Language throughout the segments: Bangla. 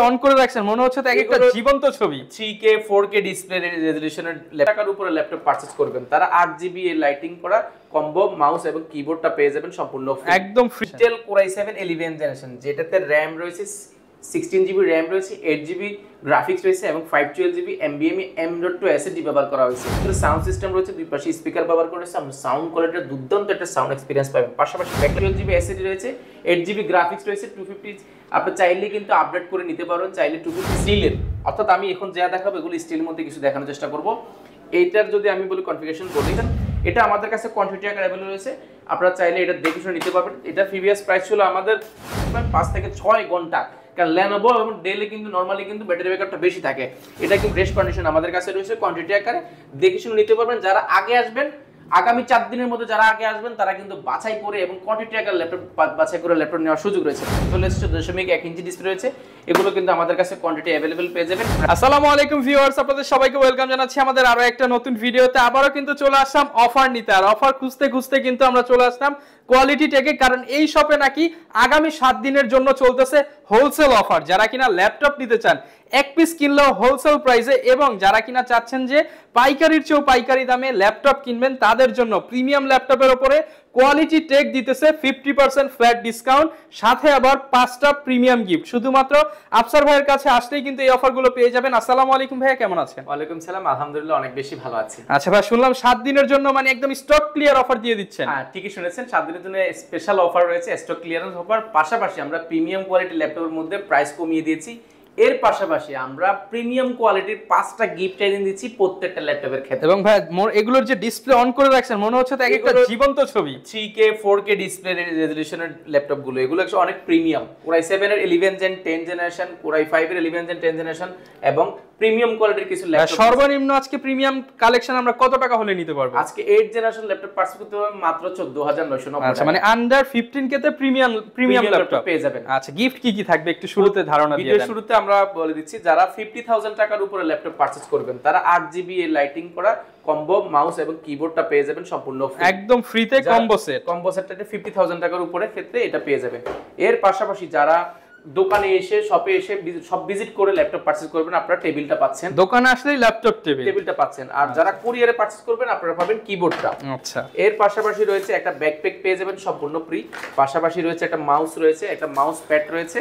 অন করে রাখছেন মনে হচ্ছে তো একটা জীবন্ত ছবি। 3K 4K ডিসপ্লে রেজোলিউশনের টাকার উপরে ল্যাপটপ পারচেজ করবেন তারা 8GB লাইটিং করা কম্বো মাউস এবং কিবোর্ডটা পেয়ে যাবেন সম্পূর্ণ একদম free. Intel Core i7 11th generation, যেটাতে RAM রয়েছে 16GB RAM রয়েছে, 8GB গ্রাফিক্স রয়েছে এবং 512GB NVMe M.2 SSD ব্যবহার করা হয়েছে। সাউন্ড সিস্টেম রয়েছে, দুই পাশে স্পিকার ব্যবহার করেছে, আমরা সাউন্ড কোয়ালিটি দুর্দান্ত একটা সাউন্ড এক্সপেরিয়েন্স পাবেন। পাশাপাশি 512GB SSD রয়েছে, 8GB গ্রাফিক্স রয়েছে, 250 আপনি চাইলে কিন্তু আপডেট করে নিতে পারেন, চাইলে 250 স্টিলের, অর্থাৎ আমি এখন যা দেখাবো এগুলো স্টিলের মধ্যে কিছু দেখানোর চেষ্টা করব। এইটার যদি আমি বলি কনফিগারেশন বলি, এটা আমাদের কাছে কোয়ান্টিটি আকারে अवेलेबल রয়েছে, আপনারা চাইলে এটা দেখে শুনে নিতে পারবেন। এটা প্রিভিয়াস প্রাইস ছিল আমাদের 5 থেকে 6 ঘন্টা, কারণ Lenovo এবং ডেলে কিন্তু নরমালি কিন্তু ব্যাটারি ব্যাকআপটা বেশি থাকে। এটা কিন্তু রেস্ট কন্ডিশন আমাদের কাছে রয়েছে, কোয়ান্টিটি আকারে দেখে শুনে নিতে পারবেন। যারা আগে আসবেন, আগামী 4 দিনের মধ্যে যারা আগে আসবেন তারা কিন্তু বাছাই করে এবং কোয়ান্টিটি আকারে ল্যাপটপ বাছাই করে ল্যাপটপ নেওয়ার সুযোগ রয়েছে। 14.1 ইঞ্চি ডিসপ্লে রয়েছে, এগুলো কিন্তু আমাদের কাছে কোয়ান্টিটি अवेलेबल পেয়ে যাবেন। আসসালামু আলাইকুম ভিউয়ার্স, আপনাদের সবাইকে ওয়েলকাম জানাচ্ছি আমাদের আরো একটা নতুন ভিডিওতে। আবারো কিন্তু চলে আসলাম অফার নিতে, আর অফার খুঁজতে খুঁজতে কিন্তু আমরা চলে আসলাম কোয়ালিটি টেকে, কারণ এই শপে নাকি আগামী 7 দিনের জন্য চলতেছে হোলসেল অফার। যারা কিনা ল্যাপটপ নিতে চান এক পিস কিনলেও হোলসেল প্রাইসে, এবং যারা কিনা চাচ্ছেন যে পাইকারির চেয়েও পাইকারি দামে ল্যাপটপ কিনবেন তাদের জন্য প্রিমিয়াম ল্যাপটপের উপরে কোয়ালিটি টেক দিতেছে 50% ফ্ল্যাট ডিসকাউন্ট, সাথে আবার 5টা প্রিমিয়াম গিফট। শুধুমাত্র আফসার ভাইয়ের কাছে আসলেই কিন্তু এই অফারগুলো পেয়ে যাবেন। আসসালামু আলাইকুম ভাইয়া, কেমন আছেন? ওয়ালাইকুম সালাম, আলহামদুলিল্লাহ অনেক বেশি ভালো আছি। আচ্ছা ভাই, শুনলাম 7 দিনের জন্য মানে একদম স্টক ক্লিয়ার অফার দিয়ে দিচ্ছেন। হ্যাঁ ঠিকই শুনেছেন, 7 দিনের জন্য স্পেশাল অফার রয়েছে, স্টক ক্লিয়ারেন্স অফার। পাশাপাশি আমরা প্রিমিয়াম কোয়ালিটি ল্যাপটপের মধ্যে প্রাইস কমিয়ে দিয়েছি। এর পাশাপাশি আমরা প্রিমিয়াম কোয়ালিটির 5টা গিফট আইটেম দিচ্ছি প্রত্যেকটা ল্যাপটপের ক্ষেত্রে। এবং ভাই এগুলোর যে ডিসপ্লে অন করে রাখছেন মনে হচ্ছে তো একটা জীবন্ত ছবি। 3K 4K ডিসপ্লে রেজোলিউশনের ল্যাপটপগুলো, এগুলো অনেক প্রিমিয়াম। Core i7 এর 11th gen 10 generation, Core i5 এর 11th জেন 10 জেনারেশন এবং প্রিমিয়াম কোয়ালিটির কিছু ল্যাপটপ। সর্বনিম্ন আজকে প্রিমিয়াম কালেকশন আমরা কত টাকা হলে নিতে পারবো? আজকে 8 জেনারেশন ল্যাপটপ পারচেজ করতে পারবেন মাত্র 14990। আচ্ছা, মানে আন্ডার 15K তে প্রিমিয়াম ল্যাপটপ পেয়ে যাবেন। আচ্ছা, গিফট কি কি থাকবে একটু শুরুতে ধারণা দিয়ে দেন। ভিডিও শুরুতে আমরা বলে দিচ্ছি, যারা 50,000 টাকার উপরে ল্যাপটপ পারচেজ করবেন তারা 8GB লাইটিং করা কম্বো মাউস এবং কিবোর্ডটা পেয়ে যাবেন সম্পূর্ণ একদম ফ্রিতে। কম্বো সেটটা 50,000 টাকার উপরে ক্ষেত্রে এটা পেয়ে যাবেন। এর পাশাপাশি যারা দোকানে এসে শপে এসে সব ভিজিট করে ল্যাপটপ পারচেজ করবেন, আপনারা টেবিলটা পাচ্ছেন। দোকানে আসলেই ল্যাপটপ টেবিলটা পাচ্ছেন। আর যারা কুরিয়ারে পারচেজ করবেন আপনারা পাবেন কিবোর্ডটা। আচ্ছা, এর পাশাপাশি রয়েছে একটা ব্যাকপ্যাক পেয়ে যাবেন সম্পূর্ণ ফ্রি। পাশাপাশি রয়েছে একটা মাউস রয়েছে, একটা মাউস প্যাড রয়েছে।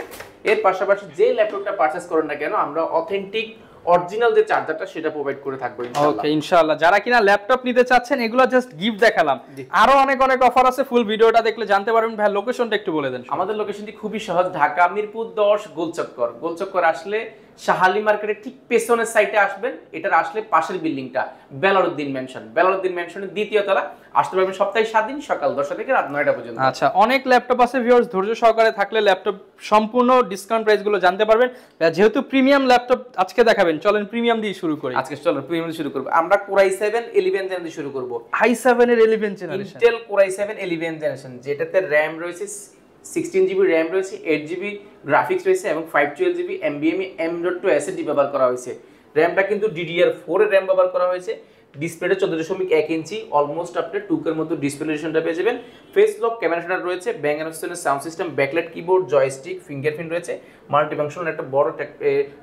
এর পাশাপাশি যে ল্যাপটপটা পারচেজ করেন না কেন আমরা অথেন্টিক অরিজিনাল যে চার্জারটা সেটা প্রোভাইড করে থাকবো ইনশাআল্লাহ। ওকে ইনশাআল্লাহ। যারা কিনা ল্যাপটপ নিতে চাচ্ছেন, এগুলো জাস্ট গিফট দেখালাম, আরো অনেক অফার আছে, ফুল ভিডিওটা দেখলে জানতে পারবেন। ভাই লোকেশনটা একটু বলে দেন। আমাদের লোকেশনটি খুবই সহজ, ঢাকা মিরপুর 10 গোলচক্কর আসলে শাহালি মার্কেটের ঠিক পেছনের সাইডে আসবেন। এটার আসলে পাশের বিল্ডিংটা বেলালউদ্দিন মেনশনের দ্বিতীয় তলা। আসতে পারবেন সপ্তাহে 7 দিন সকাল 10টা থেকে রাত 9টা পর্যন্ত। আচ্ছা, অনেক ল্যাপটপ আছে ভিউয়ার্স, ধৈর্য সহকারে থাকলে ল্যাপটপ সম্পূর্ণ ডিসকাউন্ট প্রাইস গুলো জানতে পারবেন। যেহেতু প্রিমিয়াম ল্যাপটপ আজকে দেখাবেন, চলেন প্রিমিয়াম দিয়ে শুরু করি। আজকে চলেন প্রিমিয়াম দিয়ে শুরু করব। আমরা Core i7 11th জেনারেশন দিয়ে শুরু করব। i7 এর 11th generation, Intel Core i7 11th generation, যেটাতে RAM রয়েছে 16GB RAM রয়েছে, 8GB গ্রাফিক্স রয়েছে এবং 512GB NVMe M.2 SSD ব্যবহার করা হয়েছে। র‍্যামটা কিন্তু DDR4 এর RAM ব্যবহার করা হয়েছে। ডিসপ্লেটা 14.1 ইঞ্চি, অলমোস্ট আপনি 2K এর মতো ডিসপ্লে রেজোলিউশনটা পেয়ে যাবেন। ফেস লক ক্যামেরা শাটার রয়েছে, ব্যাং & অলুশনের sound system, backlight keyboard, joystick, fingerprint রয়েছে, মাল্টি ফাংশনাল একটা বড়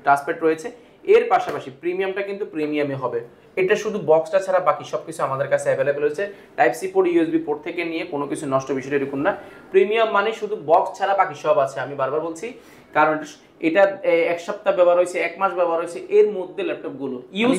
টাচপ্যাড রয়েছে। এর পাশাপাশি প্রিমিয়ামটা কিন্তু প্রিমিয়ামই হবে। এটা শুধু বক্সটা ছাড়া বাকি সবকিছু আমাদের কাছে अवेलेबल রয়েছে। Type C port, USB port থেকে নিয়ে কোনো কিছু নষ্ট বিষয় এরকম না। প্রিমিয়াম মানে শুধু বক্স ছাড়া বাকি সব আছে। আমি বারবার বলছি, কারণ এটা 1 সপ্তাহ ব্যবহার হয়েছে, 1 মাস ব্যবহার হয়েছে, এর মধ্যে ল্যাপটপ গুলো ইউজ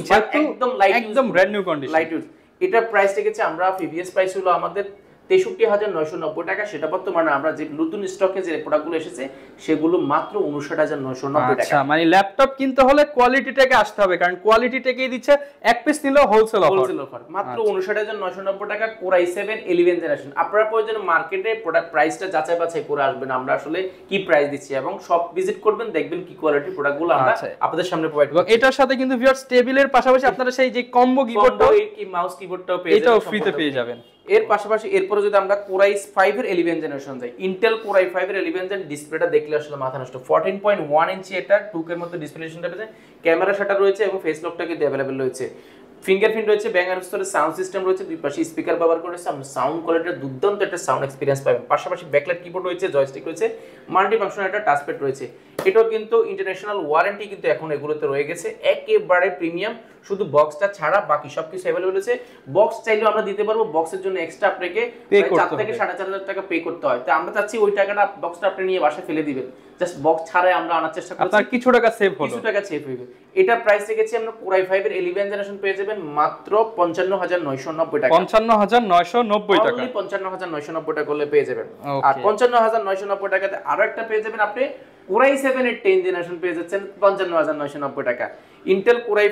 একদম brand new condition. Light use. এটা প্রাইস রেখেছে আমরা, প্রিভিয়াস প্রাইস হলো আমাদের 63,990 টাকা। সেটা বর্তমানে আমরা যে নতুন স্টকে যে প্রোডাক্টগুলো এসেছে সেগুলো মাত্র 59,990 টাকা। আচ্ছা, মানে ল্যাপটপ কিনতে হলে কোয়ালিটি থেকে আসতে হবে, কারণ কোয়ালিটি থেকেই দিচ্ছে এক পিস নিলেও হোলসেল অফার মাত্র 59,990 টাকা। Core i7 11th generation. আপনারা প্রয়োজনে মার্কেটে প্রোডাক্ট প্রাইসটা যাচাই বাছাই করে আসবেন, আমরা আসলে কি প্রাইস দিচ্ছি, এবং সব ভিজিট করবেন, দেখবেন কি কোয়ালিটির প্রোডাক্টগুলো আমরা আপনাদের সামনে প্রোভাইড করব। এটার সাথে কিন্তু ভিউয়ার্স টেবিলের পাশাপাশি আপনারা সেই যে কম্বো কিবোর্ডটাও, কি মাউস কিবোর্ডটাও পেয়ে যাবেন, এটাও ফ্রিতে পেয়ে যাবেন। এর পাশাপাশি এরপরে যদি আমরা Core i5 এর 11th জেনারেশন যাই, Intel Core i5 এর 11th জেন, ডিসপ্লেটা দেখলে আসলে মাথা নষ্ট। 14.1 ইঞ্চি এটা, 2K এর মধ্যে ডিসপ্লে রেজোলিউশনটা পেয়েছে, ক্যামেরা শাটার রয়েছে এবং ফেস লকটা কিন্তু अवेलेबल রয়েছে, ফিঙ্গারপ্রিন্ট রয়েছে, ব্যাং & অলুশনের সাউন্ড সিস্টেম রয়েছে, দুই পাশে স্পিকার ব্যবহার করেছে, আমরা সাউন্ড কোয়ালিটির দুর্দান্ত একটা সাউন্ড এক্সপেরিয়েন্স পাবেন। পাশাপাশি ব্যাকলাইট কিবোর্ড রয়েছে, জয়স্টিক রয়েছে, মাল্টি ফাংশনাল একটা টাচপ্যাড রয়েছে। এটাও কিন্তু ইন্টারন্যাশনাল ওয়ারেন্টি কিন্তু এখন এগুলোতে রয়ে গেছে, একেবারে প্রিমিয়াম, শুধু বক্সটা ছাড়া বাকি সবকিছু অ্যাভেলেবল আছে। বক্স চাইলেও আমরা দিতে পারবো, বক্সের জন্য এক্সট্রা আপনাকে 4 থেকে 4.5 টাকা পে করতে হয়। তো আমরা চাচ্ছি ওই টাকাটা বক্সটা আপনি নিয়ে বাসায় ফেলে দিবেন, জাস্ট বক্স ছাড়াই আমরা আনার চেষ্টা করছি, আপনার কিছু টাকা সেভ হলো, কিছু টাকা সেভ হইবে। এটা প্রাইস রেখেছি আমরা Core i5 এর 11 জেনারেশন পেয়ে যাবেন মাত্র 55,990 টাকা, 55,990 টাকা, অনলি 55,990 টাকা করলে পেয়ে যাবেন। আর 55,990 টাকাতে আরো একটা পেয়ে যাবেন আপনি Core i7 এর 10 জেনারেশন পেয়ে যাচ্ছেন 55,990 টাকা। Intel Core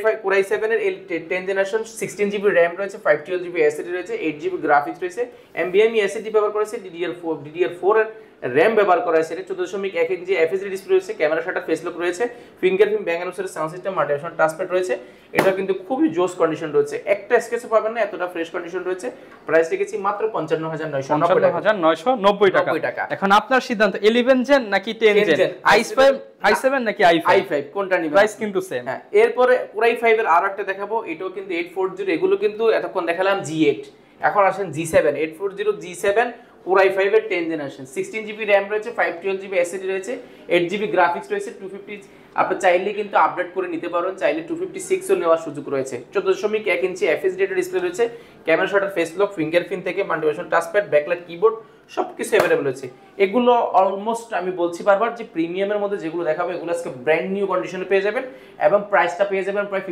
i7 এর 10 জেনারেশন 16GB RAM রয়েছে, 512GB SSD রয়েছে, 8GB গ্রাফিক্স রয়েছে, NVMe SSD ব্যবহার করেছে, DDR4 এর RAM ব্যবহার করা হয়েছে, 14.1 ইঞ্চি FHD ডিসপ্লে রয়েছে, ক্যামেরা শাটার ফেস লক রয়েছে, fingerprint Bang and sound system multifunctional touchpad রয়েছে। এটা কিন্তু খুবই জোস কন্ডিশন রয়েছে, একটা স্কেচও পাবেন না, এতটা ফ্রেশ কন্ডিশন রয়েছে। প্রাইস রেখেছি মাত্র 55,990 টাকা। এখন আপনার সিদ্ধান্ত 11 জেন নাকি 10 জেন, i7 নাকি i5 কোনটা নিবেন, প্রাইস কিন্তু সেম। হ্যাঁ, এরপরে Core i5 এর আরেকটা দেখাবো, এটাও কিন্তু 840, এগুলো কিন্তু এতক্ষণ দেখালাম G8, এখন আসেন G7, 840 G7 Core i5 এর 10 জেনারেশন, 16GB RAM রয়েছে, 512GB SSD রয়েছে, 8GB গ্রাফিক্স রয়েছে, 250 আপনি চাইলে কিন্তু আপডেট করে নিতে পারেন, চাইলে 256 ও নেওয়ার সুযোগ রয়েছে, 14.1 ইঞ্চি FHD ডিসপ্লে রয়েছে, camera shutter face lock, fingerprint থেকে মাল্টিফাংশনাল টাচপ্যাড, ব্যাকলাইট কিবোর্ড সবকিছু अवेलेबल আছে। এগুলো অলমোস্ট আমি বলছি বারবার যে প্রিমিয়ামের মধ্যে যেগুলো দেখাবো এগুলো আজকে ব্র্যান্ড নিউ কন্ডিশনে পেয়ে যাবেন, এবং প্রাইসটা পেয়ে যাবেন প্রায়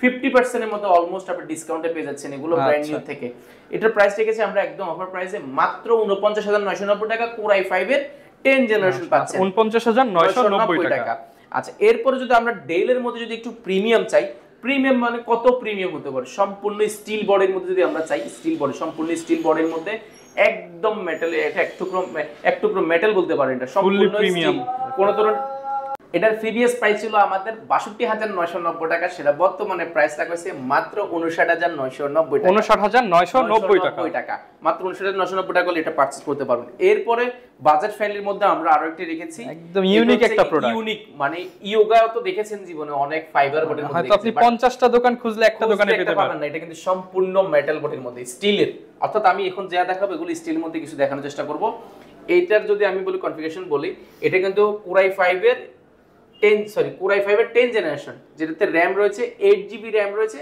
50% এর মতো অলমোস্ট আপনি ডিসকাউন্টে পেয়ে যাচ্ছেন এগুলো ব্র্যান্ড নিউ থেকে। এটার প্রাইস রেখেছি আমরা একদম অফার প্রাইসে মাত্র 49,990 টাকা, Core i5 এর 10 জেনারেশন পাচ্ছেন 49,990 টাকা। আচ্ছা, এরপরে যদি আমরা ডেলের মধ্যে যদি একটু প্রিমিয়াম চাই, প্রিমিয়াম মানে কত প্রিমিয়াম হতে পারে, সম্পূর্ণ স্টিল বডির মধ্যে যদি আমরা চাই, স্টিল বডি, সম্পূর্ণ স্টিল বডির মধ্যে একদম মেটাল, এটা এক টুকরো মেটাল বলতে পারেন, এটা সম্পূর্ণ প্রিমিয়াম। কোন ধরনের এটার প্রিভিয়াস প্রাইস ছিল আমাদের 62,990 টাকা, সেটা বর্তমানে প্রাইস রাখা হয়েছে মাত্র 59,990 টাকা, 59,990 টাকা, মাত্র 59,990 টাকা হলে এটা পারচেজ করতে পারবেন। এরপরে বাজেট ফ্রেন্ডলির মধ্যে আমরা আরো একটা রেখেছি, একদম ইউনিক একটা প্রোডাক্ট, ইউনিক মানে ইয়োগা তো দেখেছেন জীবনে অনেক ফাইবার বডির মধ্যে, হয়তো আপনি 50টা দোকান খুঁজলে একটা দোকানে পেতে পারবেন না, এটা কিন্তু সম্পূর্ণ মেটাল বডির মধ্যে স্টিলের, অর্থাৎ আমি এখন যা দেখাবো এগুলো স্টিলের মধ্যে কিছু দেখানোর চেষ্টা করব। এইটার যদি আমি বলি কনফিগারেশন বলি, এটা কিন্তু Core i5 এর 10 জেনারেশন, যেটাতে RAM রয়েছে 8GB RAM রয়েছে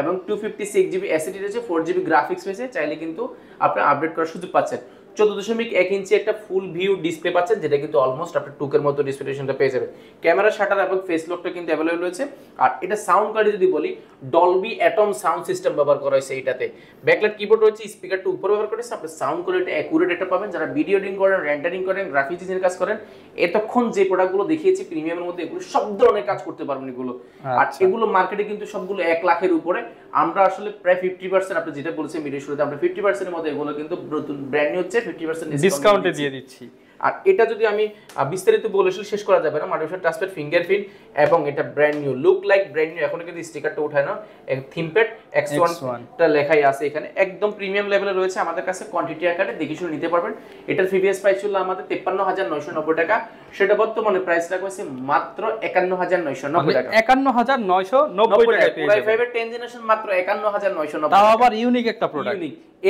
এবং 256GB SSD রয়েছে, 4GB গ্রাফিক্স রয়েছে, চাইলে কিন্তু আপনি আপডেট করার সুযোগ পাচ্ছেন। 14.1 ইঞ্চি একটা ফুল ভিউ ডিসপ্লে পাচ্ছেন, যেটা কিন্তু অলমোস্ট আপনি টুকের মতো ডিসপ্লেশনটা পেয়ে যাবেন। ক্যামেরা শাটার এবং ফেস লকটা কিন্তু অ্যাভেলেবল রয়েছে। আর এটা সাউন্ড কোয়ালিটি যদি বলি, ডলবি অ্যাটম সাউন্ড সিস্টেম ব্যবহার করা হয়েছে এইটাতে, ব্যাকলাইট কিবোর্ড রয়েছে, স্পিকারটা উপরে ব্যবহার করেছে, আপনি সাউন্ড কোয়ালিটি অ্যাকুরেট একটা পাবেন। যারা ভিডিও এডিটিং করেন, রেন্ডারিং করেন, গ্রাফিক্স ডিজাইনের কাজ করেন, এতক্ষণ যে প্রোডাক্টগুলো দেখিয়েছি প্রিমিয়ামের মধ্যে, এগুলো সব ধরনের কাজ করতে পারবেন এগুলো। আর এগুলো মার্কেটে কিন্তু সবগুলো 1 লাখের উপরে, আমরা আসলে প্রায় 50%, আপনি যেটা বলেছেন ভিডিও শুরুতে, আমরা 50% এর মধ্যে এগুলো কিন্তু নতুন ব্র্যান্ড নিউ হচ্ছে, 50% ডিসকাউন্টে দিয়ে দিচ্ছি। আর এটা যদি আমি বিস্তারিত বলে শেষ করা যাবে না, মাল্টিফাংশনাল টাচপ্যাড, ফিঙ্গারপ্রিন্ট এবং এটা brand new, look like brand new. এখন কিন্তু স্টিকারটা উঠায় না, থিমপ্যাড X1 টা লেখাই আছে এখানে, একদম প্রিমিয়াম লেভেলে রয়েছে আমাদের কাছে, কোয়ান্টিটি আকারে দেখে শুনে নিতে পারবেন। এটার প্রিভিয়াস প্রাইস ছিল আমাদের 53,990 টাকা, সেটা বর্তমানে প্রাইস রাখা হয়েছে মাত্র 51,990 টাকা, 51,990 টাকায় পেয়ে যাবেন। Core i5 এর 10 জেনারেশন মাত্র 51,990 তাও আবার ইউনিক একটা প্রোডাক্ট।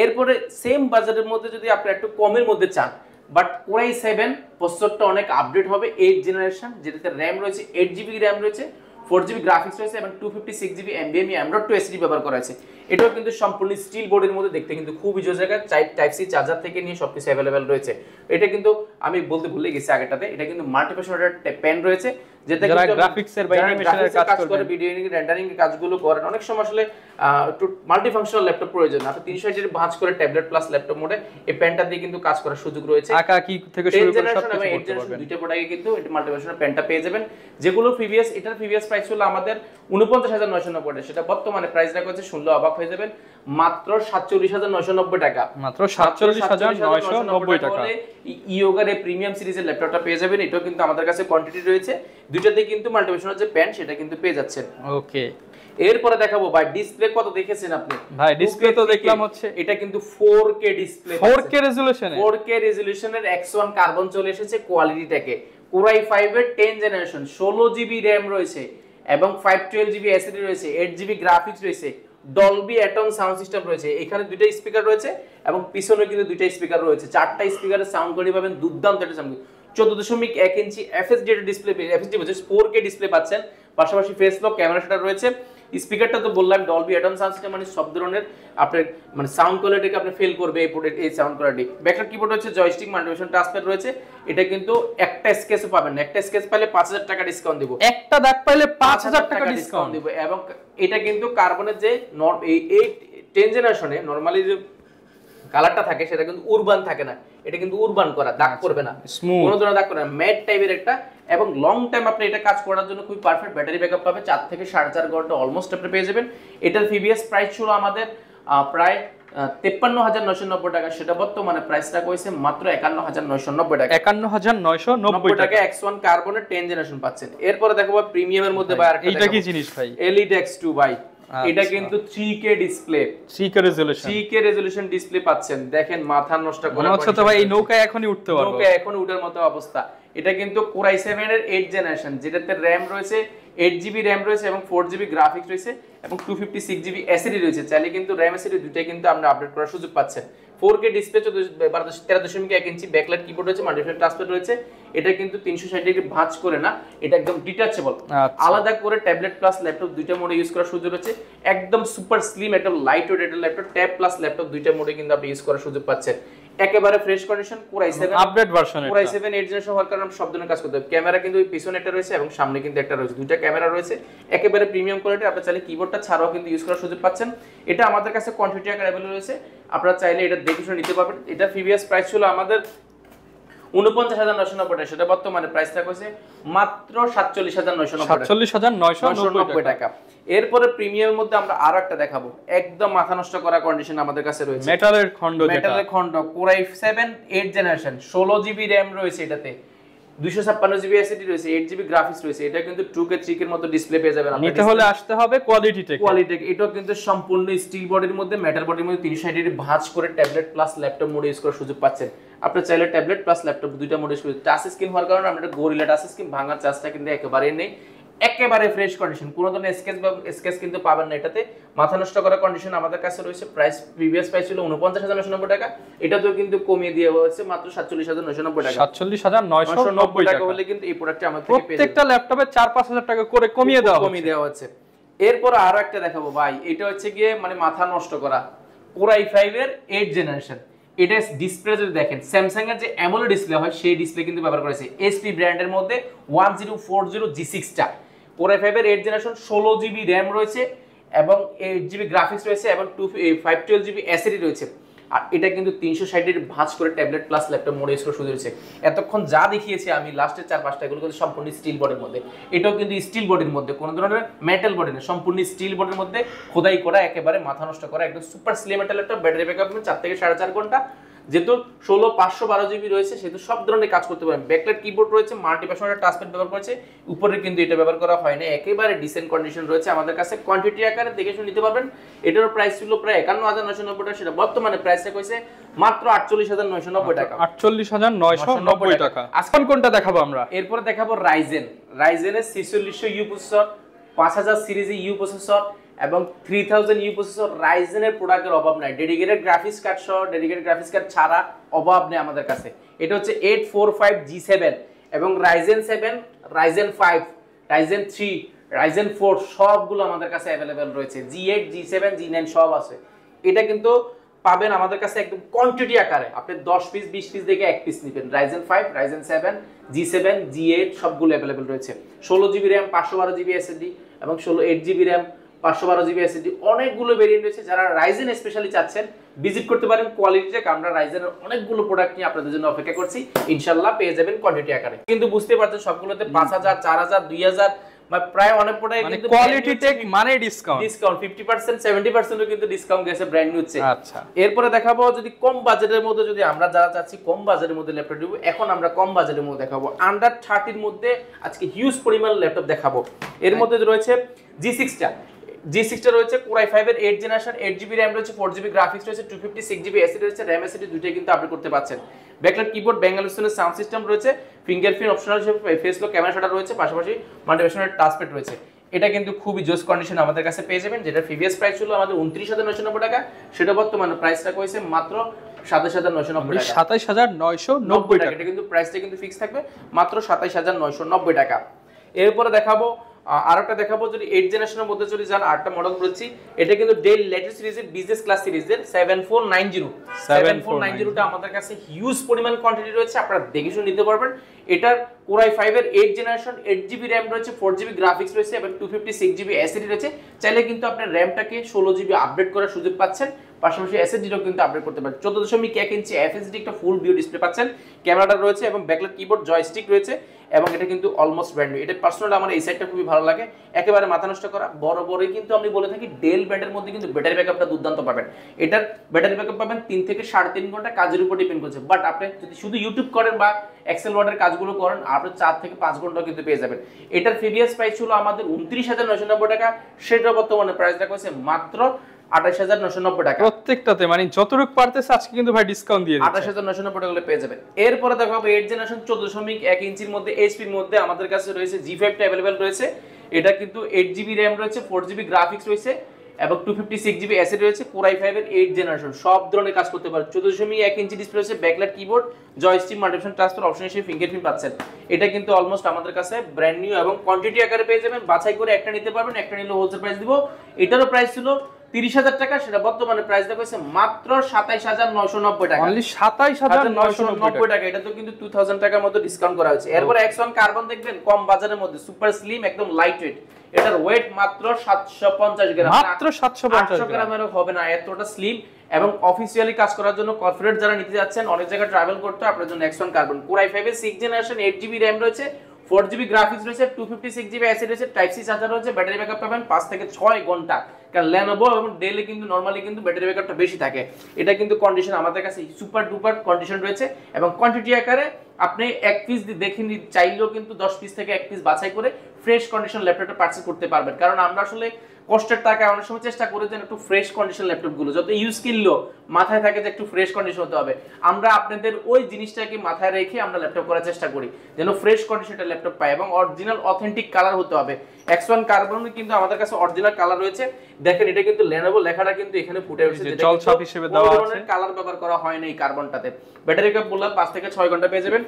এরপরে সেম বাজেটের মধ্যে যদি আপনি একটু কমের মধ্যে চান, বাট Core i7 প্রসেসরটা অনেক আপডেট হবে, 8 জেনারেশন, যেটাতে RAM রয়েছে 8GB RAM রয়েছে, 4GB গ্রাফিক্স রয়েছে এবং 256GB NVMe M.2 SSD ব্যবহার করা আছে। এটাও কিন্তু সম্পূর্ণ স্টিল বডির মধ্যে, দেখতে কিন্তু খুবই জোস জায়গা, টাইপ সি চার্জার থেকে নিয়ে সবকিছু अवेलेबल রয়েছে। এটা কিন্তু আমি বলতে ভুলে গেছি আগেটাতে, এটা কিন্তু মাল্টিফাংশনাল পেন রয়েছে, যেটা কিন্তু গ্রাফিক্সের বা অ্যানিমেশনের কাজ করে, ভিডিও এডিটিং, রেন্ডারিং এর কাজগুলো করেন। অনেক সময় আসলে একটু মাল্টিফাংশনাল ল্যাপটপ প্রয়োজন, আপনি 360 ডিগ্রি ভাঁজ করে ট্যাবলেট প্লাস ল্যাপটপ মোডে এই পেনটা দিয়ে কিন্তু কাজ করার সুযোগ রয়েছে। আঁকা কি থেকে শুরু করে সব কিছু করতে পারবেন। দুইটা প্রোডাক্টে কিন্তু এটা মাল্টিফাংশনাল পেনটা পেয়ে যাবেন, যেগুলো প্রিভিয়াস, এটার প্রিভিয়াস প্রাইস ছিল আমাদের 49,990 টাকা, সেটা বর্তমানে প্রাইস রাখা হচ্ছে, শুনলে অবাক হয়ে যাবেন, মাত্র 47,990 টাকা, মাত্র 47,990 টাকা। ইয়োগার এই প্রিমিয়াম সিরিজের ল্যাপটপটা পেয়ে যাবেন। এটাও কিন্তু আমাদের কাছে কোয়ান্টিটি রয়েছে, দুইটাতেই কিন্তু মাল্টিফাংশনাল যে পেন সেটা কিন্তু পেয়ে যাচ্ছেন। ওকে, এরপরে দেখাবো ভাই ডিসপ্লে কত দেখেছেন আপনি? ভাই ডিসপ্লে তো দেখলাম হচ্ছে, এটা কিন্তু 4K display, 4K রেজোলিউশনে, 4K রেজোলিউশনের X1 carbon চলে এসেছে কোয়ালিটিটাকে। Core i5 এর 10 জেনারেশন, 16GB RAM রয়েছে এবং 512GB SSD রয়েছে, 8GB গ্রাফিক্স রয়েছে, ডলবি অ্যাটম সাউন্ড সিস্টেম রয়েছে, এখানে দুইটা স্পিকার রয়েছে এবং পিছনে কিন্তু দুইটা স্পিকার রয়েছে, 4টা স্পিকারের সাউন্ড কোয়ালিটি পাবেন দুর্দান্ত একটা sound. 14.1 inch FHD display, FHD বলছে 4K ডিসপ্লে পাচ্ছেন, পাশাপাশি ফেস লক ক্যামেরা শাটার রয়েছে। স্পিকারটা তো বললাম ডলবি অ্যাটমস সাউন্ড সিস্টেম, মানে সব ধরনের আপনার মানে সাউন্ড কোয়ালিটিকে আপনি ফিল করবে এই সাউন্ড কোয়ালিটি। ব্যাকলাইট কিবোর্ড হচ্ছে জয়স্টিক মাল্টিমিশন টাচপ্যাড রয়েছে। এটা কিন্তু একটা স্কেচও পাবেন না, একটা স্কেচ পাইলে 5000 টাকা ডিসকাউন্ট দিব, একটা দাগ পাইলে 5000 টাকা ডিসকাউন্ট দিব। এবং এটা কিন্তু কার্বনের যে এই 10 জেনারেশনে নরমালি যে কালারটা থাকে সেটা কিন্তু উরবান থাকে না, এটা কিন্তু উরবান করা, দাগ করবে না, কোনো ধরনের দাগ করবে না, ম্যাট টাইপের একটা। এবং লং টাইম আপনি এটা কাজ করার জন্য খুব পারফেক্ট ব্যাটারি ব্যাকআপ পাবে, 4 থেকে 4.5 ঘন্টা অলমোস্ট আপনি পেয়ে যাবেন। এটার ফিবিএস প্রাইস ছিল আমাদের প্রায় 53,990 টাকা, সেটা বর্তমানে প্রাইসটা কইছে মাত্র 51,990 টাকা। 51,990 টাকা X1 কার্বনের 10 জেনারেশন পাচ্ছেন। এরপরে দেখো প্রিমিয়ামের মধ্যে ভাই আরেকটা, এটা কি জিনিস ভাই? Elite X2 ভাই, এটা কিন্তু 3K display, 3K resolution, 3K resolution display পাচ্ছেন। দেখেন মাথা নষ্ট করে, মনে হচ্ছে তো ভাই এই নৌকায় এখনই উঠতে পারবো, নৌকায় এখন উঠার মতো অবস্থা। এটা কিন্তু Core i7 এর 8 জেনারেশন, যেটাতে RAM রয়েছে 8GB RAM রয়েছে এবং 4GB গ্রাফিক্স রয়েছে এবং 256GB SSD রয়েছে। চাইলে কিন্তু RAM SSD দুটোই কিন্তু আপনি আপডেট করার সুযোগ পাচ্ছেন। 4K ডিসপ্লে 13.1 ইঞ্চি, ব্যাকলাইট কিবোর্ড রয়েছে, মাল্টিমিশন টাচপ্যাড রয়েছে। এটা কিন্তু 360 ডিগ্রি ভাঁজ করে না, এটা একদম ডিটাচেবল, আলাদা করে ট্যাবলেট প্লাস ল্যাপটপ দুইটা মোডে ইউজ করার সুযোগ রয়েছে। একদম সুপার স্লিম, একদম লাইট ওয়েট একটা ল্যাপটপ, ট্যাব প্লাস ল্যাপটপ দুইটা মোডে কিন্তু আপনি ইউজ করার সুযোগ পাচ্ছেন। একেবারে fresh condition, Core i7 update version, Core i7 8 generation হওয়ার কারণে সব ধরনের কাজ করতে হবে। ক্যামেরা কিন্তু পিছনে একটা রয়েছে এবং সামনে কিন্তু একটা রয়েছে, দুইটা ক্যামেরা রয়েছে, একেবারে প্রিমিয়াম কোয়ালিটি। আপনারা চাইলে কিবোর্ডটা ছাড়াও কিন্তু ইউজ করার সুযোগ পাচ্ছেন। এটা আমাদের কাছে কোয়ান্টিটি আকারে अवेलेबल রয়েছে, আপনারা চাইলে এটা দেখে শুনে নিতে পারবেন। এটা প্রিভিয়াস প্রাইস ছিল আমাদের 49,990 টাকা, সেটা বর্তমানে প্রাইসটা কইছে মাত্র 47,990 টাকা। এরপরে প্রিমিয়ামের মধ্যে আমরা আরো একটা দেখাবো, একদম মাথা নষ্ট করা কন্ডিশন আমাদের কাছে রয়েছে, মেটালের খন্ড, মেটালের খন্ড, Core i7 8 generation, 16GB RAM রয়েছে এটাতে, 256GB SSD রয়েছে, 8GB গ্রাফিক্স রয়েছে। এটা কিন্তু 2K 3K এর মতো ডিসপ্লে পেয়ে যাবেন আপনি। নিতে হলে আসতে হবে কোয়ালিটি টেক, এটাও কিন্তু সম্পূর্ণ স্টিল বডির মধ্যে, মেটাল বডির মধ্যে 360 ডিগ্রি ভাঁজ করে tablet plus laptop mode use করার সুযোগ পাচ্ছেন। আপনি চাইলে ট্যাবলেট প্লাস ল্যাপটপ দুইটা মোড ইউজ করতে। টাচ স্ক্রিন হওয়ার কারণে আমরা গরিলা টাচ স্ক্রিন ভাঙার চান্সটা কিন্তু একেবারেই নেই, একেবারে ফ্রেশ কন্ডিশন, কোনো ধরনের স্কেচ কিন্তু পাবেন না এটাতে। মাথা নষ্ট করা কন্ডিশন আমাদের কাছে রয়েছে। প্রাইস প্রিভিয়াস প্রাইস ছিল 49,990 টাকা, এটাতেও কিন্তু কমিয়ে দিয়ে হয়েছে মাত্র 47,990 টাকা। 47,990 টাকা হলে কিন্তু এই প্রোডাক্টটি আমাদের থেকে পেয়ে যাবেন। প্রত্যেকটা ল্যাপটপে 4-5,000 টাকা করে কমিয়ে দেওয়া হচ্ছে। এরপর আরো একটা দেখাবো ভাই, এটা হচ্ছে গিয়ে মানে মাথা নষ্ট করা, Core i5 এর 8 জেনারেশন। এটা ডিসপ্লে যদি দেখেন স্যামসাং এর যে অ্যামোলেড ডিসপ্লে হয় সেই ডিসপ্লে কিন্তু ব্যবহার করেছে, HP ব্র্যান্ডের মধ্যে 1040 G6 টা। Core i5 এর 8 জেনারেশন, 16GB RAM রয়েছে এবং 8GB গ্রাফিক্স রয়েছে এবং 512GB SSD রয়েছে। আর এটা কিন্তু 360 ডিগ্রি ভাঁজ করে tablet plus laptop mode use করার সুযোগ রয়েছে। এতক্ষণ যা দেখিয়েছি আমি লাস্টের 4-5টা, এগুলো কিন্তু সম্পূর্ণ স্টিল বডির মধ্যে, এটাও কিন্তু স্টিল বডির মধ্যে, কোনো ধরনের মেটাল বডি না, সম্পূর্ণ স্টিল বডির মধ্যে খোদাই করা, একেবারে মাথা নষ্ট করা, একদম সুপার স্লিম একটা ল্যাপটপ। ব্যাটারি ব্যাকআপ 4 থেকে 4.5 ঘন্টা, যেহেতু 16/512GB রয়েছে সেহেতু সব ধরনের কাজ করতে পারেন। ব্যাকলাইট কিবোর্ড রয়েছে, মাল্টিপারপাস টাচপ্যাড ব্যবহার করেছে, উপরে কিন্তু এটা ব্যবহার করা হয় না, একেবারে ডিসেন্ট কন্ডিশন রয়েছে আমাদের কাছে। কোয়ান্টিটি আকারে দেখে শুনে নিতে পারবেন। এটার প্রাইস ছিল প্রায় 51,990 টাকা, সেটা বর্তমানে প্রাইসটা কইছে মাত্র 48,990 টাকা। 48,990 টাকা। আজকে কোনটা দেখাবো আমরা? এরপরে দেখাবো রাইজেনের 4600U প্রসেসর, 5000 সিরিজে ইউ প্রসেসর এবং 3000 ইউ প্রসেসর। রাইজেনের প্রোডাক্টের অভাব নাই, ডেডিকেটেড গ্রাফিক্স কার্ড সহ, ডেডিকেটেড গ্রাফিক্স কার্ড ছাড়া অভাব নেই আমাদের কাছে। এটা হচ্ছে 845G7 এবং রাইজেন 7, রাইজেন 5, রাইজেন 3, রাইজেন 4 সবগুলো আমাদের কাছে অ্যাভেলেবেল রয়েছে। G8, G7, G9 সব আছে। এটা কিন্তু পাবেন আমাদের কাছে একদম কোয়ান্টিটি আকারে, আপনি 10 পিস 20 পিস দেখে এক পিস নেবেন। রাইজেন 5, রাইজেন 7, G7, G8 সবগুলো অ্যাভেলেবেল রয়েছে। 16GB RAM, 512GB SSD এবং 8GB RAM, 512GB SSD, অনেকগুলো ভেরিয়েন্ট রয়েছে। যারা রাইজেন স্পেশালি চাচ্ছেন ভিজিট করতে পারেন কোয়ালিটিতে, আমরা রাইজেনের অনেকগুলো প্রোডাক্ট নিয়ে আপনাদের জন্য অপেক্ষা করছি, ইনশাআল্লাহ পেয়ে যাবেন কোয়ান্টিটি আকারে। কিন্তু বুঝতে পারছেন সবগুলোতে 5000, 4000, 2000 প্রায় অনেক প্রোডাক্ট কিন্তু কোয়ালিটি টেক মানে ডিসকাউন্ট 50%, 70% ও কিন্তু ডিসকাউন্ট গেছে ব্র্যান্ড নিউতে। আচ্ছা, এরপরে দেখাবো যদি কম বাজেটের মধ্যে, যদি আমরা যারা চাচ্ছি কম বাজেটের মধ্যে ল্যাপটপ দিব, এখন আমরা কম বাজেটের মধ্যে দেখাবো আন্ডার 30 এর মধ্যে আজকে হিউজ পরিমাণ ল্যাপটপ দেখাবো। এর মধ্যে রয়েছে G6 টা রয়েছে, Core i5 এর 8 জেনারেশন, 8GB RAM রয়েছে, 4GB গ্রাফিক্স রয়েছে, 256GB SSD রয়েছে, RAM SSD দুটোই কিন্তু আপডেট করতে পারছেন। Backlight keyboard, Bangalore sound system রয়েছে, ফিঙ্গারপ্রিন্ট অপশনাল হিসেবে ফেস লক ক্যামেরা শাটার রয়েছে, পাশাপাশি মাল্টিপারপাস টাচপ্যাড রয়েছে। এটা কিন্তু খুবই জোস কন্ডিশন আমাদের কাছে পেয়ে যাবেন, যেটা প্রিভিয়াস প্রাইস ছিল আমাদের 29,990 টাকা, সেটা বর্তমানে প্রাইসটা হয়েছে মাত্র 27,990 টাকা। 27,990 টাকা। এটা কিন্তু প্রাইসটা কিন্তু ফিক্স থাকবে মাত্র 27,990 টাকা। এরপরে দেখাবো আরেকটা দেখাবো, যদি 8 জেনারেশনের মধ্যে চলে যান, আরেকটা মডেল বলছি, এটা কিন্তু ডেল লেটেস্ট সিরিজের বিজনেস ক্লাস সিরিজের 7490 টা আমাদের কাছে হিউজ পরিমাণ কোয়ান্টিটি রয়েছে, আপনারা দেখে শুনে নিতে পারবেন। এটার Core i5 এর 8 জেনারেশন, 8GB RAM রয়েছে, 4GB গ্রাফিক্স রয়েছে এবং 256GB SSD রয়েছে। চাইলে কিন্তু আপনার র‍্যামটাকে 16GB আপডেট করার সুযোগ পাচ্ছেন, পাশাপাশি SSD-টাও কিন্তু আপডেট করতে পারেন। 14.1 ইঞ্চি FHD একটা ফুল ভিউ ডিসপ্লে পাচ্ছেন, ক্যামেরাটা রয়েছে এবং ব্যাকলাইট কিবোর্ড জয়স্টিক রয়েছে এবং এটা কিন্তু অলমোস্ট ব্র্যান্ড নিউ। এটা পার্সোনালি আমার এই সাইডটা খুবই ভালো লাগে, একেবারে মাথা নষ্ট করা বড়ই কিন্তু আমি বলে থাকি ডেল ব্র্যান্ডের মধ্যে কিন্তু ব্যাটারি ব্যাকআপটা দুর্দান্ত পাবেন। এটার ব্যাটারি ব্যাকআপ পাবেন 3 থেকে 3.5 ঘন্টা, কাজের উপর ডিপেন্ড করছে। বাট আপনি যদি শুধু ইউটিউব করেন বা এক্সেল ওয়ার্ডের কাজগুলো করেন, আপনি 4 থেকে 5 ঘন্টা কিন্তু পেয়ে যাবেন। এটার প্রিভিয়াস প্রাইস ছিল আমাদের 29,990 টাকা, সেটা বর্তমানে প্রাইস রাখা হয়েছে মাত্র 28,990 টাকা প্রত্যেকটাতে। মানে যতটুকু পারতেছে আজকে কিন্তু ভাই ডিসকাউন্ট দিয়ে দিচ্ছে, 28,990 টাকা পেয়ে যাবেন। এরপরে দেখো 8 জেনারেশন 14.1 ইঞ্চির মধ্যে এইচপির মধ্যে আমাদের কাছে রয়েছে G5 টা अवेलेबल রয়েছে। এটা কিন্তু 8GB RAM রয়েছে, 4GB গ্রাফিক্স রয়েছে এবং 256GB SSD রয়েছে। Core i5 এর 8 জেনারেশন, সব ধরনের কাজ করতে পারে। 14.1 ইঞ্চি ডিসপ্লে রয়েছে, backlight keyboard, joystick, multifunction transfer option হিসেবে ফিঙ্গারপ্রিন্ট পাচ্ছেন। এটা কিন্তু অলমোস্ট আমাদের কাছে ব্র্যান্ড নিউ এবং কোয়ান্টিটি আকারে পেয়ে যাবেন। বাছাই করে একটা নিতে পারবেন, একটা নিলে হোলসেল প্রাইস দিব। এটারও প্রাইস ছিল 30,000 টাকা, সেটা বর্তমানে প্রাইস দেখা হয়েছে মাত্র 27,990 টাকা। অনলি 27,990 টাকা। এটা তো কিন্তু 2000 টাকার মতো ডিসকাউন্ট করা হয়েছে। এরপর X1 কার্বন দেখবেন কম বাজারের মধ্যে, সুপার স্লিম, একদম লাইট ওয়েট। এটার ওয়েট মাত্র 750 গ্রাম, মাত্র 750 গ্রামেরও হবে না, এতটা স্লিম এবং অফিসিয়ালি কাজ করার জন্য কর্পোরেট যারা নিতে যাচ্ছেন, অনেক জায়গায় ট্রাভেল করতে, আপনার জন্য X1 কার্বন। Core i5 এর 6 জেনারেশন, 8GB RAM রয়েছে, 4GB গ্রাফিক্স রয়েছে, 256GB SSD রয়েছে, টাইপ সি চার্জার রয়েছে, ব্যাটারি ব্যাকআপ পাবেন 5 থেকে 6 ঘন্টা। কারণ Lenovo এবং Dell এ কিন্তু নরমালি কিন্তু ব্যাটারি ব্যাকআপটা বেশি থাকে। এটা কিন্তু কন্ডিশন আমাদের কাছে সুপার ডুপার কন্ডিশন রয়েছে এবং কোয়ান্টিটি আকারে আপনি এক পিস দেখে চাইলেও কিন্তু 10 পিস থেকে এক পিস বাছাই করে ফ্রেশ কন্ডিশন ল্যাপটপটা পারচেজ করতে পারবেন। কারণ আমরা আসলে কষ্টের টাকায় অনেক সময় চেষ্টা করে দেন একটু ফ্রেশ কন্ডিশন ল্যাপটপগুলো, যত ইউজ কিনলেও মাথায় থাকে যে একটু ফ্রেশ কন্ডিশন হতে হবে। আমরা আপনাদের ওই জিনিসটাকে মাথায় রেখে আমরা ল্যাপটপ করার চেষ্টা করি, যেন ফ্রেশ কন্ডিশনটা ল্যাপটপ পায় এবং অরিজিনাল অথেন্টিক কালার হতে হবে। X1 কার্বন কিন্তু আমাদের কাছে অরিজিনাল কালার রয়েছে। দেখেন এটা কিন্তু Lenovo লেখাটা কিন্তু এখানে ফুটে উঠেছে, যে জলছাপ হিসেবে দেওয়া আছে, কালার ব্যবহার করা হয় না এই কার্বনটাতে। ব্যাটারি ব্যাকআপ বললাম 5 থেকে 6 ঘন্টা পেয়ে যাবেন।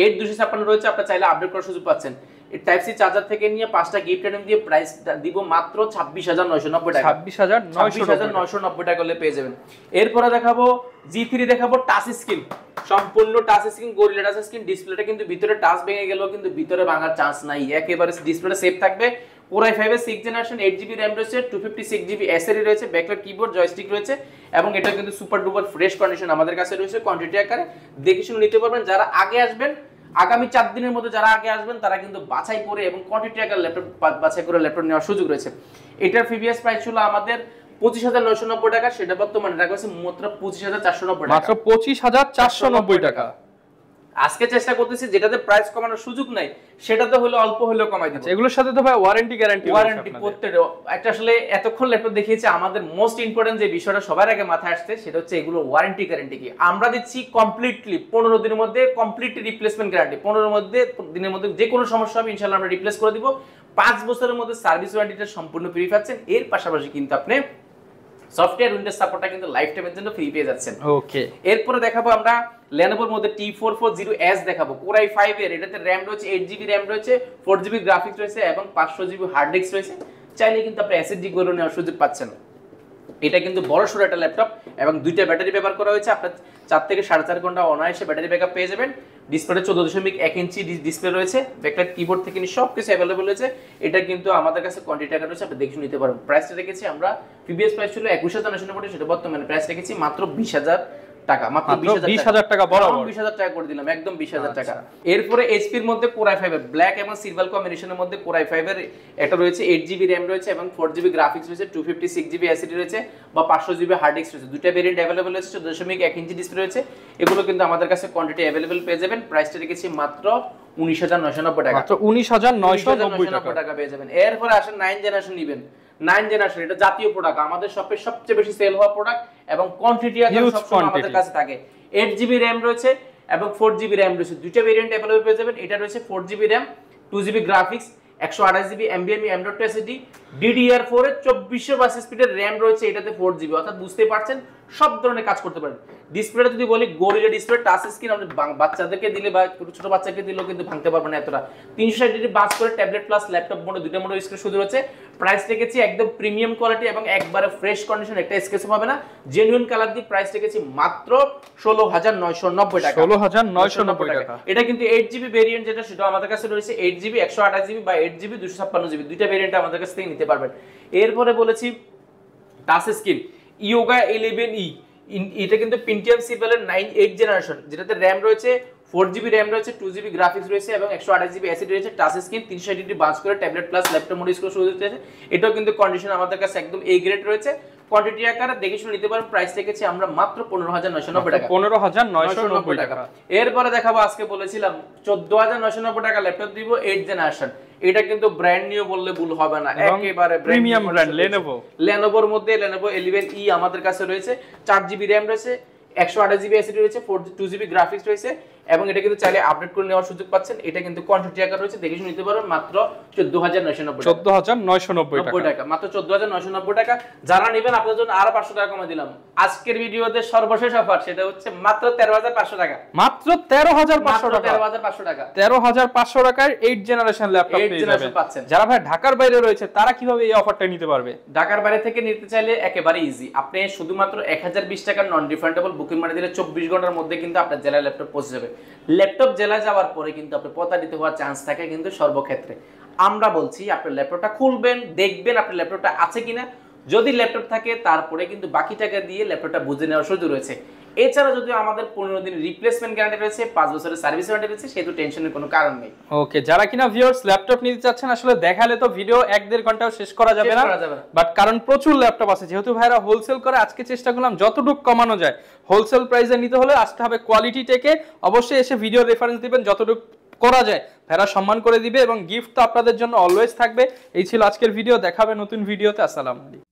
8256 রয়েছে, আপনি চাইলে আপডেট করার সুযোগ পাচ্ছেন। এই টাইপ সি চার্জার থেকে নিয়ে 5টা গিফট আইটেম দিয়ে প্রাইস দিব মাত্র 26,990 টাকা। 26,990 টাকা হলে পেয়ে যাবেন। এরপরে দেখাবো G3 দেখাবো, টাচ স্ক্রিন, সম্পূর্ণ touch screen, gorilla touch screen. ডিসপ্লেটা কিন্তু ভিতরে টাচ ভেঙে গেলেও কিন্তু ভিতরে ভাঙার চান্স নাই, একেবারে ডিসপ্লেটা সেফ থাকবে। Core i5 এর 6 জেনারেশন, 8GB RAM রয়েছে, 256GB SSD রয়েছে, ব্যাকলাইট কিবোর্ড, জয়স্টিক রয়েছে এবং এটা কিন্তু সুপার ডুপার ফ্রেশ কন্ডিশন আমাদের কাছে রয়েছে। কোয়ান্টিটি আকারে দেখে শুনে নিতে পারবেন। যারা আগে আসবেন, আগামী 4 দিনের মধ্যে যারা আগে আসবেন, তারা কিন্তু বাছাই করে এবং কোয়ান্টিটি আকারে ল্যাপটপ বাছাই করে ল্যাপটপ নেওয়ার সুযোগ রয়েছে। এটার প্রিভিয়াস প্রাইস ছিল আমাদের 25,990 টাকা, সেটা বর্তমানে রাখা হয়েছে মাত্র 25,490 টাকা। মাত্র 25,490 টাকা। আজকে চেষ্টা করতেছি যেটাতে প্রাইস কমানোর সুযোগ নাই, সেটাতে হলো অল্প হলেও কমাই দিব। এগুলোর সাথে তো ভাই ওয়ারেন্টি গ্যারান্টি প্রত্যেকটা একটা আসলে এতক্ষণ ল্যাপটপ দেখিয়েছে, আমাদের মোস্ট ইম্পর্টেন্ট যে বিষয়টা সবার আগে মাথায় আসছে সেটা হচ্ছে এগুলো ওয়ারেন্টি গ্যারান্টি কি। আমরা দিচ্ছি কমপ্লিটলি 15 দিনের মধ্যে কমপ্লিটলি রিপ্লেসমেন্ট গ্যারান্টি। 15 দিনের মধ্যে যে কোনো সমস্যা হবে ইনশাআল্লাহ আমরা রিপ্লেস করে দিব। 5 বছরের মধ্যে সার্ভিস ওয়ারেন্টিটা সম্পূর্ণ ফ্রি পাচ্ছেন। এর পাশাপাশি কিন্তু আপনি সফটওয়্যার উইন্ডোজ সাপোর্টটা কিন্তু লাইফ টাইমের জন্য ফ্রি পেয়ে যাচ্ছেন। ওকে, এরপরে দেখাবো আমরা Lenovoর মধ্যে T440S দেখাবো। Core i5 এর, এটাতে RAM রয়েছে, 8GB RAM রয়েছে, 4GB গ্রাফিক্স রয়েছে এবং 500GB হার্ড ডিস্ক রয়েছে। চাইলে কিন্তু আপনি SSD গুলো নেওয়ার সুযোগ পাচ্ছেন। এটা কিন্তু বড়সড় একটা ল্যাপটপ এবং দুইটা ব্যাটারি ব্যবহার করা হয়েছে। আপনার 4 থেকে 4.5 ঘন্টা অনায়াসে ব্যাটারি ব্যাকআপ পেয়ে যাবেন। ডিসপ্লেতে 14.1 ইঞ্চি ডিসপ্লে রয়েছে, ব্যাকলাইট কিবোর্ড থেকে নিয়ে সবকিছু অ্যাভেলেবল রয়েছে। এটা কিন্তু আমাদের কাছে কোয়ান্টিটি টাকা রয়েছে, আপনি দেখে নিতে পারবেন। প্রাইসটা রেখেছি আমরা, প্রিভিয়াস প্রাইস ছিল 21,990, সেটা বর্তমানে প্রাইস রেখেছি মাত্র 20,000 টাকা। মাত্র 20,000 টাকা, বরাবর 20,000 টাকা করে দিলাম, একদম 20,000 টাকা। এরপরে HP এর মধ্যে Core i5 এর ব্ল্যাক এবং সিলভার কম্বিনেশনের মধ্যে Core i5 এর এটা রয়েছে, 8GB RAM রয়েছে এবং 4GB গ্রাফিক্স রয়েছে, 256GB SSD রয়েছে বা 500GB হার্ড ডিস্ক রয়েছে। দুটো ভেরিয়েন্ট अवेलेबल রয়েছে, 14.1 ইঞ্চি ডিসপ্লে রয়েছে। এগুলো কিন্তু আমাদের কাছে কোয়ান্টিটি अवेलेबल পেয়ে যাবেন। প্রাইসটা রেখেছি মাত্র 19,990 টাকা। মাত্র 19,990 টাকা পেয়ে যাবেন। এরপরে আসেন 9 জেনারেশন নেবেন। 9 জেনারেশন এটা জাতীয় প্রোডাক্ট, আমাদের শপের সবচেয়ে বেশি সেল হওয়া প্রোডাক্ট এবং কোয়ান্টিটি সবসময় আমাদের কাছে থাকে। 8GB RAM রয়েছে এবং 4GB RAM রয়েছে, দুইটা ভেরিয়েন্ট अवेलेबल পেয়ে যাবেন। এটা রয়েছে 4GB RAM, 2GB graphics. 128GB NVMe M.2 SSD DDR4 এর 2400 স্পিডের RAM রয়েছে, এটাতে 4GB, অর্থাৎ বুঝতে পারছেন সব ধরনের কাজ করতে পারেন। ডিসপ্লেটা যদি বলি গরিলা ডিসপ্লে, টাচ স্ক্রিন, আপনি বাচ্চাদেরকে দিলে বা ছোট বাচ্চাকে দিলেও কিন্তু ভাঙতে পারবেন না এতটা। 360 ডিগ্রি বাস করে ট্যাবলেট প্লাস ল্যাপটপ মোড দুইটা মোড স্ক্রিন শুধু রয়েছে। প্রাইস রেখেছি একদম প্রিমিয়াম কোয়ালিটি এবং একবারে ফ্রেশ কন্ডিশন, একটা স্কেচও পাবে না, জেনুইন কালার দিয়ে প্রাইস রেখেছি মাত্র 16990 টাকা। 16990 টাকা। এটা কিন্তু 8GB ভেরিয়েন্ট, যেটা সেটা আমাদের কাছে রয়েছে 8GB 128GB বা 8GB 256GB, দুইটা ভেরিয়েন্ট আমাদের কাছ থেকে নিতে পারবেন। এরপরে বলেছি টাচ স্ক্রিন ইয়োগা 11E, এটা কিন্তু Pentium সিরিয়ালের 8 জেনারেশন, যেটাতে RAM রয়েছে 4GB RAM রয়েছে, 2GB গ্রাফিক্স রয়েছে এবং 128GB SSD রয়েছে। টাচ স্ক্রিন 360 ডিগ্রি বাস করে tablet plus laptop mode screen শুরু হচ্ছে। এটাও কিন্তু কন্ডিশন আমাদের কাছে একদম A গ্রেড রয়েছে। কোয়ান্টিটি আকারে দেখে শুনে নিতে পারেন। প্রাইস রেখেছি আমরা মাত্র 15990 টাকা। 15990 টাকা। এরপরে দেখাবো, আজকে বলেছিলাম 14990 টাকা ল্যাপটপ দিব 8 জেনারেশন। এটা কিন্তু ব্র্যান্ড নিউ বললে ভুল হবে না, একেবারে প্রিমিয়াম ব্র্যান্ড Lenovoর মধ্যে Lenovo 11E আমাদের কাছে রয়েছে, 4GB RAM রয়েছে, 128GB SSD রয়েছে, 2GB গ্রাফিক্স রয়েছে এবং এটা কিন্তু চাইলে আপডেট করে নেওয়ার সুযোগ পাচ্ছেন। এটা কিন্তু কোয়ান্টিটি আকার রয়েছে, দেখে শুনে নিতে পারবেন মাত্র 14990 টাকা। মাত্র 14990 টাকা। যারা নেবেন আপনাদের জন্য আরো 500 টাকা কমে দিলাম। আজকের ভিডিওতে সর্বশেষ অফার, সেটা হচ্ছে মাত্র 13500 টাকা। মাত্র 13500 টাকা। 13500 টাকা। 13500 টাকার 8 জেনারেশন ল্যাপটপ পেয়ে যাবেন। যারা ভাই ঢাকার বাইরে রয়েছে তারা কিভাবে এই অফারটা নিতে পারবে? ঢাকার বাইরে থেকে নিতে চাইলে একেবারে ইজি। আপনি শুধুমাত্র 1020 টাকার নন রিফান্ডেবল বুকিং মানি দিলে 24 ঘন্টার মধ্যে কিন্তু আপনার জেলায় ল্যাপটপ পৌঁছে যাবে। ল্যাপটপ জেলায় যাওয়ার পরে কিন্তু আপনি প্রতারিত হওয়ার চান্স থাকে কিন্তু সর্বক্ষেত্রে। আমরা বলছি আপনার ল্যাপটপটা খুলবেন, দেখবেন আপনার ল্যাপটপটা আছে কিনা, যদি ল্যাপটপ থাকে তারপরে কিন্তু বাকি টাকা দিয়ে ল্যাপটপটা বুঝে নেওয়ার সুযোগ রয়েছে। এছাড়া যদি আমাদের 15 দিন রিপ্লেসমেন্ট গ্যারান্টি রয়েছে, 5 বছরের সার্ভিস ওয়ারেন্টি রয়েছে, সেহেতু টেনশনের কোনো কারণ নেই। ওকে, যারা কিনা ভিউয়ার্স ল্যাপটপ নিতে চাচ্ছেন, আসলে দেখালে তো ভিডিও 1-1.5 ঘন্টাও শেষ করা যাবে না, বাট কারণ প্রচুর ল্যাপটপ আছে, যেহেতু ভাইরা হোলসেল করে, আজকে চেষ্টা করলাম যতটুকু কমানো যায়। হোলসেল প্রাইসে নিতে হলে আসতে হবে কোয়ালিটি টেকে, অবশ্যই এসে ভিডিও রেফারেন্স দিবেন, যতটুকু করা যায় ভাইরা সম্মান করে দিবে এবং গিফট তো আপনাদের জন্য অলওয়েজ থাকবে। এই ছিল আজকের ভিডিও, দেখাবে নতুন ভিডিওতে। আসসালামু আলাইকুম।